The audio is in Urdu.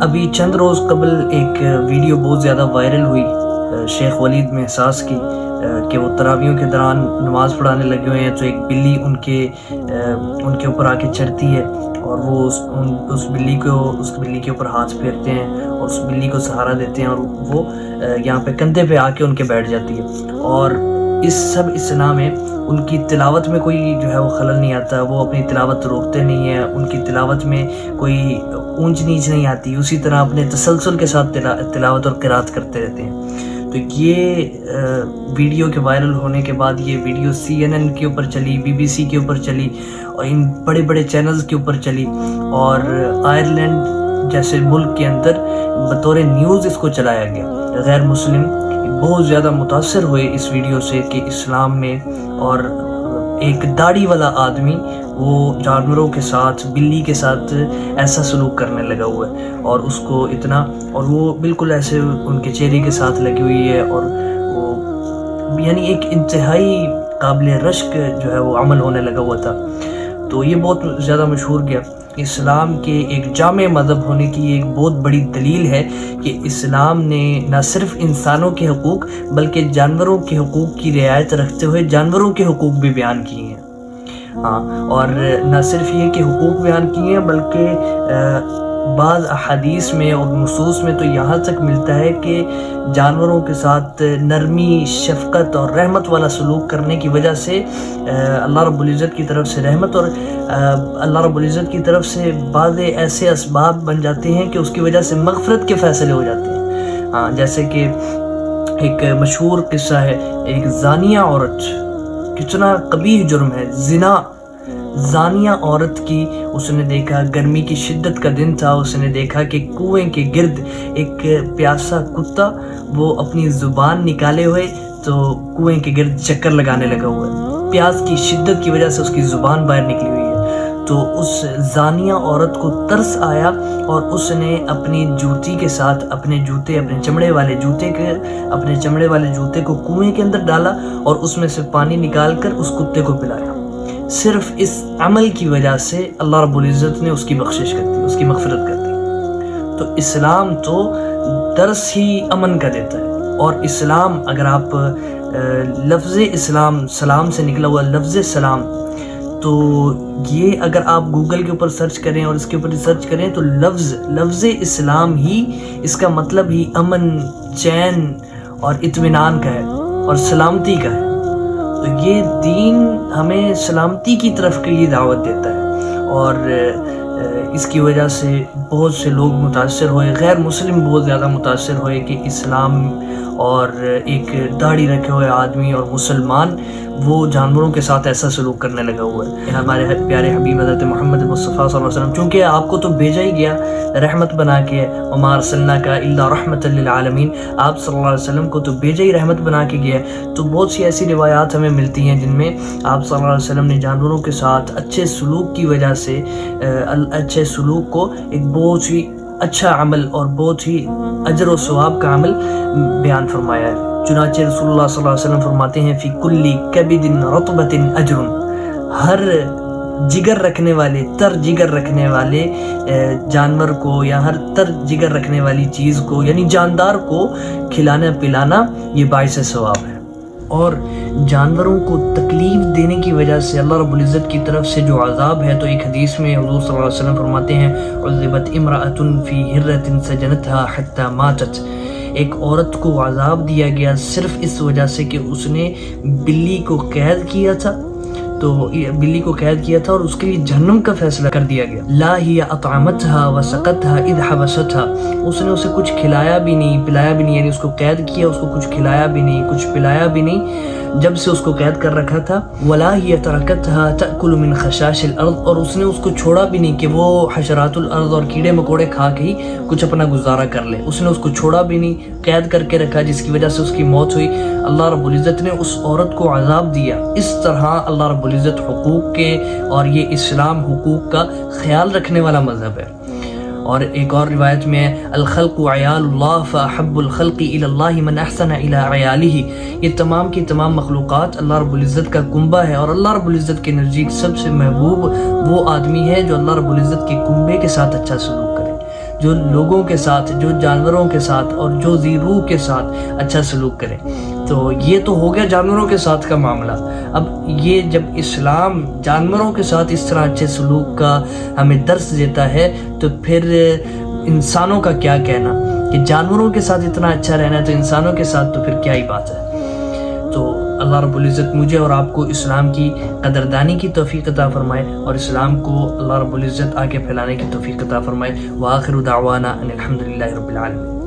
ابھی چند روز قبل ایک ویڈیو بہت زیادہ وائرل ہوئی شیخ ولید محساس کی کہ وہ تراویحوں کے دوران نماز پڑھانے لگے ہوئے ہیں تو ایک بلی ان کے اوپر آ کے چڑھتی ہے اور وہ اس بلی کے اوپر ہاتھ پھیرتے ہیں اور اس بلی کو سہارا دیتے ہیں اور وہ یہاں پہ کندھے پہ آ کے ان کے بیٹھ جاتی ہے. اور اس سب اسنا میں ان کی تلاوت میں کوئی جو ہے وہ خلل نہیں آتا، وہ اپنی تلاوت روکتے نہیں ہیں، ان کی تلاوت میں کوئی اونچ نیچ نہیں آتی، اسی طرح اپنے تسلسل کے ساتھ تلاوت اور قرات کرتے رہتے ہیں. تو یہ ویڈیو کے وائرل ہونے کے بعد یہ ویڈیو CNN کے اوپر چلی، BBC کے اوپر چلی اور ان بڑے بڑے چینلز کے اوپر چلی، اور آئرلینڈ جیسے ملک کے اندر بطور نیوز اس کو چلایا گیا. غیر مسلم بہت زیادہ متاثر ہوئے اس ویڈیو سے کہ اسلام میں اور ایک داڑھی والا آدمی وہ جانوروں کے ساتھ، بلی کے ساتھ ایسا سلوک کرنے لگا ہوا ہے اور اس کو اتنا، اور وہ بالکل ایسے ان کے چہرے کے ساتھ لگی ہوئی ہے اور وہ یعنی ایک انتہائی قابل رشک جو ہے وہ عمل ہونے لگا ہوا تھا. تو یہ بہت زیادہ مشہور گیا. اسلام کے ایک جامع مذہب ہونے کی ایک بہت بڑی دلیل ہے کہ اسلام نے نہ صرف انسانوں کے حقوق بلکہ جانوروں کے حقوق کی رعایت رکھتے ہوئے جانوروں کے حقوق بھی بیان کیے ہیں. اور نہ صرف یہ کہ حقوق بیان کیے ہیں بلکہ بعض احادیث میں اور نصوص میں تو یہاں تک ملتا ہے کہ جانوروں کے ساتھ نرمی، شفقت اور رحمت والا سلوک کرنے کی وجہ سے اللہ رب العزت کی طرف سے رحمت اور اللہ رب العزت کی طرف سے بعض ایسے اسباب بن جاتے ہیں کہ اس کی وجہ سے مغفرت کے فیصلے ہو جاتے ہیں. جیسے کہ ایک مشہور قصہ ہے، ایک زانیہ عورت، کتنا قبیح جرم ہے زنا. زانیہ عورت کی اس نے دیکھا، گرمی کی شدت کا دن تھا، اس نے دیکھا کہ کنویں کے گرد ایک پیاسا کتا وہ اپنی زبان نکالے ہوئے تو کنویں کے گرد چکر لگانے لگا ہوا ہے. پیاس کی شدت کی وجہ سے اس کی زبان باہر نکلی ہوئی ہے. تو اس زانیہ عورت کو ترس آیا اور اس نے اپنی جوتی کے ساتھ اپنے چمڑے والے جوتے کو کنویں کے اندر ڈالا اور اس میں سے پانی نکال کر اس کتے کو پلایا. صرف اس عمل کی وجہ سے اللہ رب العزت نے اس کی بخشش کر دی، اس کی مغفرت کر دی. تو اسلام تو درس ہی امن کا دیتا ہے. اور اسلام، اگر آپ لفظ اسلام، سلام سے نکلا ہوا لفظ سلام، تو یہ اگر آپ گوگل کے اوپر سرچ کریں اور اس کے اوپر ریسرچ کریں تو لفظ اسلام ہی اس کا مطلب ہی امن، چین اور اطمینان کا ہے اور سلامتی کا ہے. تو یہ دین ہمیں سلامتی کی طرف کے لیے دعوت دیتا ہے اور اس کی وجہ سے بہت سے لوگ متاثر ہوئے، غیر مسلم بہت زیادہ متاثر ہوئے کہ اسلام اور ایک داڑھی رکھے ہوئے آدمی اور مسلمان وہ جانوروں کے ساتھ ایسا سلوک کرنے لگا ہوا ہے. ہمارے پیارے حبیب حضرت محمد مصطفیٰ صلی اللہ علیہ وسلم، چونکہ آپ کو تو بھیجا ہی گیا رحمت بنا کے، وما ارسلناک الا رحمۃ للعالمین، آپ صلی اللہ علیہ وسلم کو تو بھیجا ہی رحمت بنا کے گیا. تو بہت سی ایسی روایات ہمیں ملتی ہیں جن میں آپ صلی اللہ علیہ وسلم نے جانوروں کے ساتھ اچھے سلوک کی وجہ سے اچھے سلوک کو ایک بہت ہی اچھا عمل اور بہت ہی اجر و ثواب کا عمل بیان فرمایا ہے. چنانچہ رسول اللہ صلی اللہ علیہ وسلم فرماتے ہیں فی کل کبد رطبۃ اجر، ہر جگر رکھنے والے، تر جگر رکھنے والے جانور کو یا ہر تر جگر رکھنے والی چیز کو یعنی جاندار کو کھلانا پلانا یہ باعث ثواب ہے. اور جانوروں کو تکلیف دینے کی وجہ سے اللہ رب العزت کی طرف سے جو عذاب ہے، تو ایک حدیث میں حضور صلی اللہ علیہ وسلم فرماتے ہیں عذبت امرأة فی ہرۃ سجنتها حتی ماتت، ایک عورت کو عذاب دیا گیا صرف اس وجہ سے کہ اس نے بلی کو قید کیا تھا اور اس کے لیے جہنم کا فیصلہ کر دیا گیا. لا ہی اطعمتها وسقتها اذ حبستها، اس نے اسے کچھ کھلایا بھی نہیں پلایا بھی نہیں، یعنی اس کو قید کیا، اس کو کچھ کھلایا بھی نہیں کچھ پلایا بھی نہیں جب سے اس کو قید کر رکھا تھا. ولا ہی ترکتها تأکل من خشاش الارض، اور اس نے اس کو چھوڑا بھی نہیں کہ وہ حشرات الارض اور کیڑے مکوڑے کھا کے ہی کچھ اپنا گزارا کر لے. اس نے اس کو چھوڑا بھی نہیں، قید کر کے رکھا جس کی وجہ سے اس کی موت ہوئی. اللہ رب العزت نے اس عورت کو عذاب دیا. اس طرح اللہ رب العزت حقوق کے، اور یہ اسلام حقوق کا خیال رکھنے والا مذہب ہے. اور ایک اور روایت میں الخلق عیال اللہ فاحب الخلق الی اللہ من احسن الی عیالہ، یہ تمام کی تمام مخلوقات اللہ رب العزت کا کنبہ ہے اور اللہ رب العزت کے نزدیک سب سے محبوب وہ آدمی ہے جو اللہ رب العزت کے کنبے کے ساتھ اچھا سلوک کرے، جو لوگوں کے ساتھ، جو جانوروں کے ساتھ اور جو ذی روح کے ساتھ اچھا سلوک کریں۔ تو یہ تو ہو گیا جانوروں کے ساتھ کا معاملہ۔ اب یہ جب اسلام جانوروں کے ساتھ اس طرح اچھے سلوک کا ہمیں درس دیتا ہے تو پھر انسانوں کا کیا کہنا، کہ جانوروں کے ساتھ اتنا اچھا رہنا ہے تو انسانوں کے ساتھ تو پھر کیا ہی بات ہے۔ تو اللہ رب العزت مجھے اور آپ کو اسلام کی قدردانی کی توفیق عطا فرمائے، اور اسلام کو اللہ رب العزت آگے پھیلانے کی توفیق عطا فرمائے۔ وآخر دعوانا ان الحمدللہ رب العالمین۔